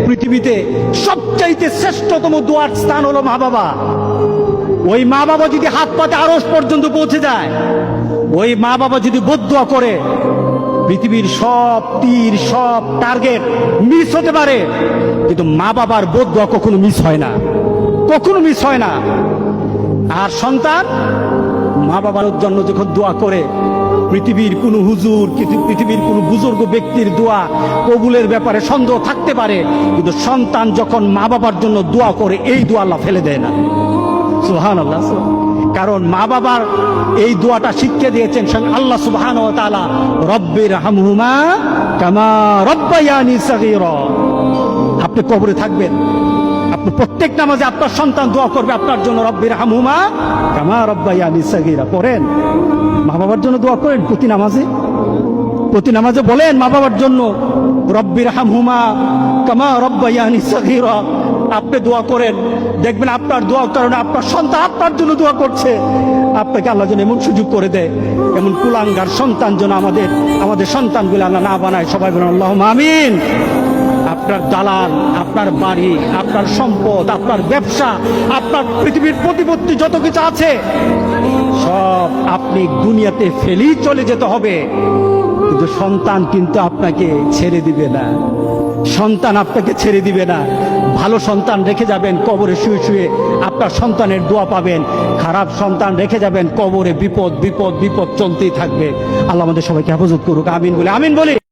পৃথিবীতে সবচাইতে শ্রেষ্ঠতম দোয়ার স্থান হলো মা বাবা। ওই মা বাবা যদি হাত পাতে আরশ পর্যন্ত পৌঁছে যায়, ওই মা বাবা যদি বদদুয়া করে, পৃথিবীর সব তীর সব টার্গেট মিস হতে পারে, কিন্তু মা বাবার বদদুয়া কখনো মিস হয় না, কখনো মিস হয় না। আর সন্তান মা বাবার জন্য যখন দোয়া করে, পৃথিবীর কোন হুজুর, পৃথিবীর কোন বুজুর্গ ব্যক্তির দোয়া কবুলের ব্যাপারে সন্দেহ থাকতে পারে, কিন্তু সন্তান যখন মা বাবার জন্য দোয়া করে, এই দোয়া আল্লাহ ফেলে দেয় না। সুবহানাল্লাহ। কারণ মা বাবার এই দোয়াটা শিক্ষা দিয়েছেন আল্লাহ সুবহানাহু ওয়া তাআলা, রব্বির হামহুমা কামা রব্বায়ানি সাগীরা। আপনি কবরে থাকবেন, আপনি প্রত্যেক নামাজে আপনার সন্তান দোয়া করবে আপনার জন্য, রব্বির হামহুমা কামা রব্বায়ানি সাগীরা। পড়েন, মা বাবার জন্য দোয়া করেন প্রতি নামাজে, প্রতি নামাজে বলেন মা বাবার জন্য, রব্বির হামহুমা কামা রব্বায়ানি সাগীরা। আপনি দোয়া করেন, দেখবেন আপনার দোয়ার কারণে আপনার সন্তান আপনার জন্য দোয়া করছে। আপনাকে আল্লাহ যেন এমন সুযোগ করে দেয়, এমন কুলাঙ্গার সন্তান যেন আমাদের সন্তানগুলো আল্লাহ না বানায়। সবাই বলেন আল্লাহুম্মা আমিন। আপনার দালাল, আপনার বাড়ি, আপনার সম্পদ, আপনার ব্যবসা, আপনার পৃথিবীর প্রতিপত্তি যত কিছু আছে, সব আপনি দুনিয়াতে ফেলেই চলে যেতে হবে, কিন্তু সন্তান কিন্তু আপনাকে ছেড়ে দিবে না। সন্তান আপনাকে ছেড়ে দিবে না। ভালো সন্তান রেখে যাবেন, কবরে শুয়ে শুয়ে আপনার সন্তানের দোয়া পাবেন। খারাপ সন্তান রেখে যাবেন, কবরে বিপদ বিপদ বিপদ চলতেই থাকবে। আল্লাহ আমাদের সবাইকে হেফাজত করুক। আমিন বলে